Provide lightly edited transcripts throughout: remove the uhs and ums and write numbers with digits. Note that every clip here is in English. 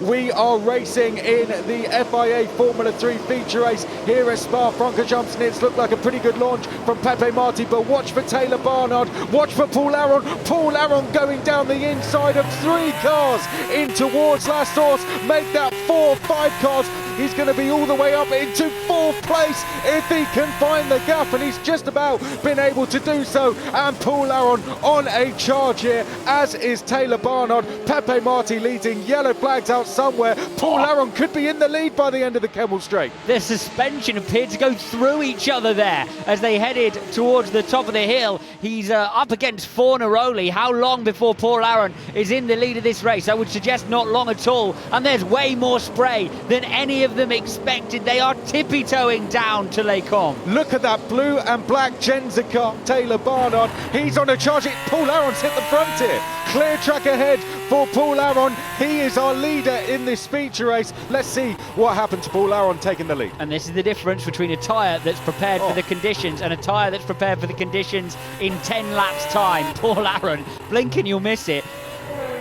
We are racing in the FIA Formula 3 feature race here at Spa-Francorchamps, and it's looked like a pretty good launch from Pepe Marti, but watch for Taylor Barnard, watch for Paul Aron. Paul Aron going down the inside of 3 cars in towards last horse, make that 4 or 5 cars. He's going to be all the way up into 4th place if he can find the gap, and he's just about been able to do so. And Paul Aron on a charge here, as is Taylor Barnard. Pepe Marti leading, yellow flags out somewhere. Paul Aron could be in the lead by the end of the Kemmel Straight. The suspension appeared to go through each other there as they headed towards the top of the hill. He's up against Fornaroli. How long before Paul Aron is in the lead of this race? I would suggest not long at all. And there's way more spray than any of them expected. They are tippy-toeing down to Les Combes. Look at that blue and black Genza car, Taylor Barnard. He's on a charge. Paul Aron's hit the front here. Clear track ahead for Paul Aron. He is our leader in this feature race. Let's see what happened to Paul Aron taking the lead. And this is the difference between a tyre that's prepared for the conditions and a tyre that's prepared for the conditions in 10 laps time. Paul Aron, blink and you'll miss it.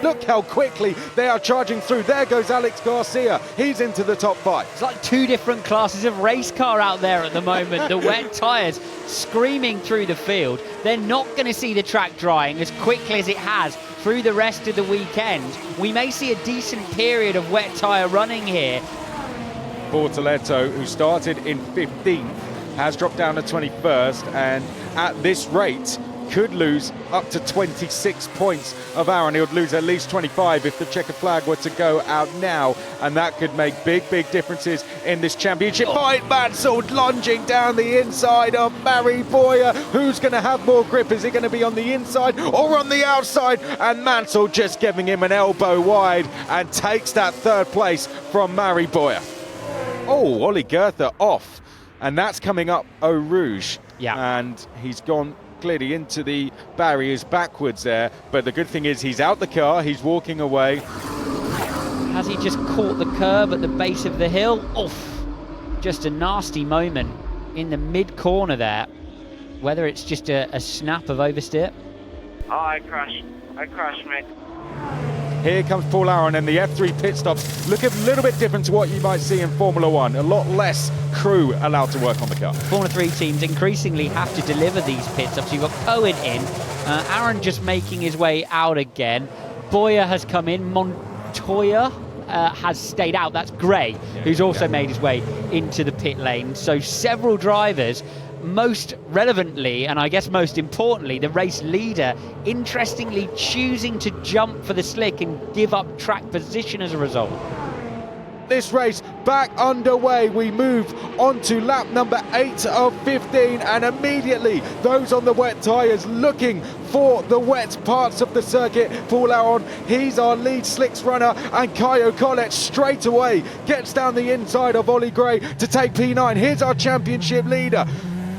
Look how quickly they are charging through. There goes Alex Garcia. He's into the top 5. It's like 2 different classes of race car out there at the moment. The wet tyres screaming through the field. They're not going to see the track drying as quickly as it has through the rest of the weekend. We may see a decent period of wet tyre running here. Bortoleto, who started in 15th, has dropped down to 21st, and at this rate could lose up to 26 points of Aron. He would lose at least 25 if the checkered flag were to go out now, and that could make big differences in this championship fight. Mansell lunging down the inside of Mary Boyer. Who's going to have more grip? Is he going to be on the inside or on the outside? And Mansell just giving him an elbow wide and takes that 3rd place from Mary Boyer. Oh, Ollie Goethe off, and that's coming up Eau Rouge. Yeah. And he's gone clearly into the barriers backwards there, but the good thing is he's out the car, he's walking away. Has he just caught the curb at the base of the hill? Oof, just a nasty moment in the mid-corner there. Whether it's just a snap of oversteer. Oh, I crashed, mate. Here comes Paul Aron, and the F3 pit stops look a little bit different to what you might see in Formula 1. A lot less crew allowed to work on the car. Formula 3 teams increasingly have to deliver these pit stops. You've got Cohen in, Aron just making his way out again. Boyer has come in, Montoya has stayed out. That's Gray, who's also made his way into the pit lane. So several drivers, most relevantly, and I guess most importantly, the race leader, interestingly choosing to jump for the slick and give up track position as a result. This race back underway. We move on to lap number 8 of 15, and immediately those on the wet tyres looking for the wet parts of the circuit. Paul Aron, he's our lead slicks runner, and Caio Collet straight away gets down the inside of Ollie Gray to take P9. Here's our championship leader.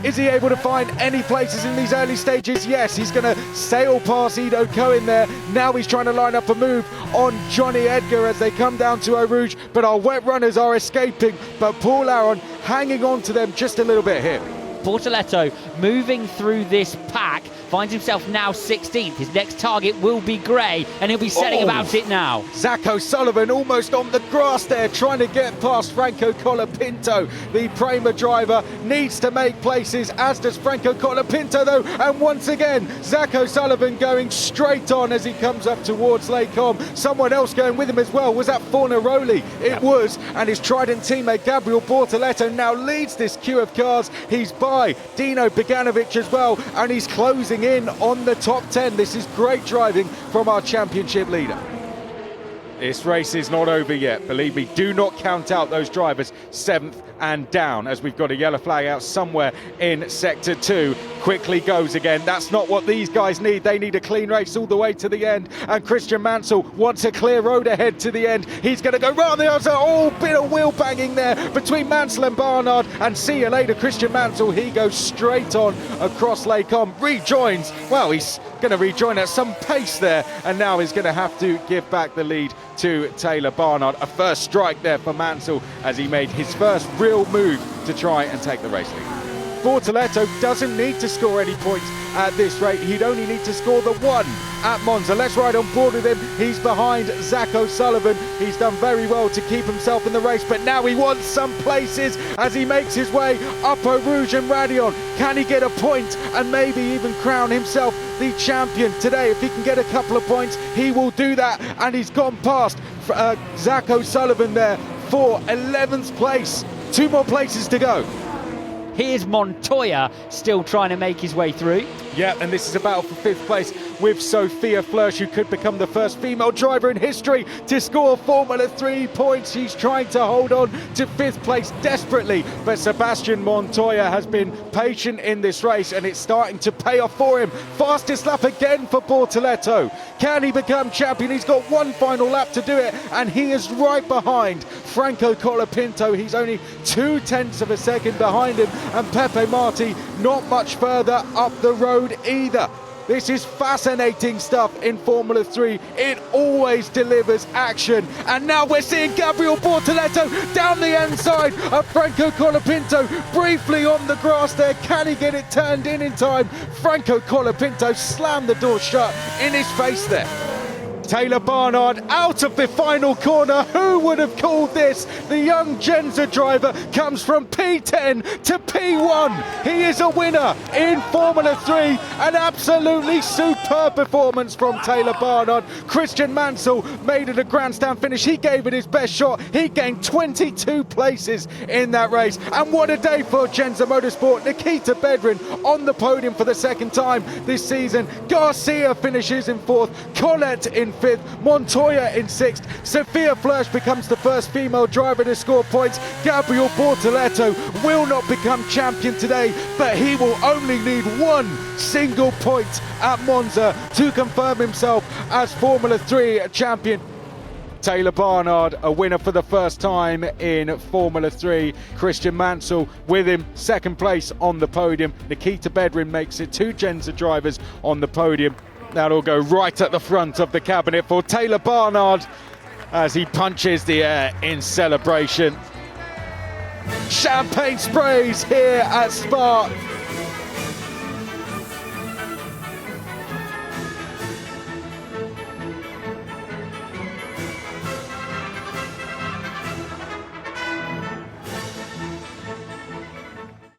Is he able to find any places in these early stages? Yes, he's going to sail past Ido Cohen there. Now he's trying to line up a move on Johnny Edgar as they come down to Eau Rouge, but our wet runners are escaping, but Paul Aron hanging on to them just a little bit here. Bortoleto moving through this pack, finds himself now 16th. His next target will be Gray, and he'll be setting about it now. Zach O'Sullivan almost on the grass there, trying to get past Franco Colapinto. The Prima driver needs to make places, as does Franco Colapinto though, and once again Zach O'Sullivan going straight on as he comes up towards Les Combes. Someone else going with him as well. Was that Fornaroli? It was, and his Trident teammate Gabriel Bortoleto now leads this queue of cars. He's by Dino Beganovic as well, and he's closing in on the top 10. This is great driving from our championship leader. This race is not over yet, believe me. Do not count out those drivers 7th and down, as we've got a yellow flag out somewhere in sector 2. Quickly goes again. That's not what these guys need. They need a clean race all the way to the end, and Christian Mansell wants a clear road ahead to the end. He's going to go right on the outside. Oh, bit of wheel banging there between Mansell and Barnard, and see you later Christian Mansell. He goes straight on across Les Combes, rejoins. Well, he's going to rejoin at some pace there, and now he's going to have to give back the lead to Taylor Barnard. A first strike there for Mansell as he made his first real move to try and take the race lead. Bortoleto doesn't need to score any points at this rate. He'd only need to score the one at Monza. Let's ride on board with him. He's behind Zach O'Sullivan. He's done very well to keep himself in the race, but now he wants some places as he makes his way up Eau Rouge and Radion. Can he get a point and maybe even crown himself the champion today? If he can get a couple of points, he will do that, and he's gone past Zach O'Sullivan there for 11th place. 2 more places to go. Here's Montoya still trying to make his way through. Yeah, and this is a battle for 5th place with Sophia Flörsch, who could become the first female driver in history to score Formula 3 points. She's trying to hold on to 5th place desperately, but Sebastian Montoya has been patient in this race, and it's starting to pay off for him. Fastest lap again for Bortoleto. Can he become champion? He's got one final lap to do it, and he is right behind Franco Colapinto. He's only 0.2 of a second behind him, and Pepe Marti not much further up the road either. This is fascinating stuff in Formula 3. It always delivers action. And now we're seeing Gabriel Bortoleto down the inside of Franco Colapinto, briefly on the grass there. Can he get it turned in time? Franco Colapinto slammed the door shut in his face there. Taylor Barnard out of the final corner. Who would have called this? The young Genza driver comes from P10 to P1. He is a winner in Formula 3. An absolutely superb performance from Taylor Barnard. Christian Mansell made it a grandstand finish. He gave it his best shot. He gained 22 places in that race. And what a day for Genza Motorsport. Nikita Bedrin on the podium for the 2nd time this season. Garcia finishes in 4th. Colette in 5th, Montoya in 6th. Sophia Flörsch becomes the first female driver to score points. Gabriel Bortoleto will not become champion today, but he will only need one single point at Monza to confirm himself as Formula 3 champion. Taylor Barnard, a winner for the first time in Formula 3. Christian Mansell with him, 2nd place on the podium. Nikita Bedrin makes it 2 Genza drivers on the podium. That'll go right at the front of the cabinet for Taylor Barnard as he punches the air in celebration. Champagne sprays here at Spa.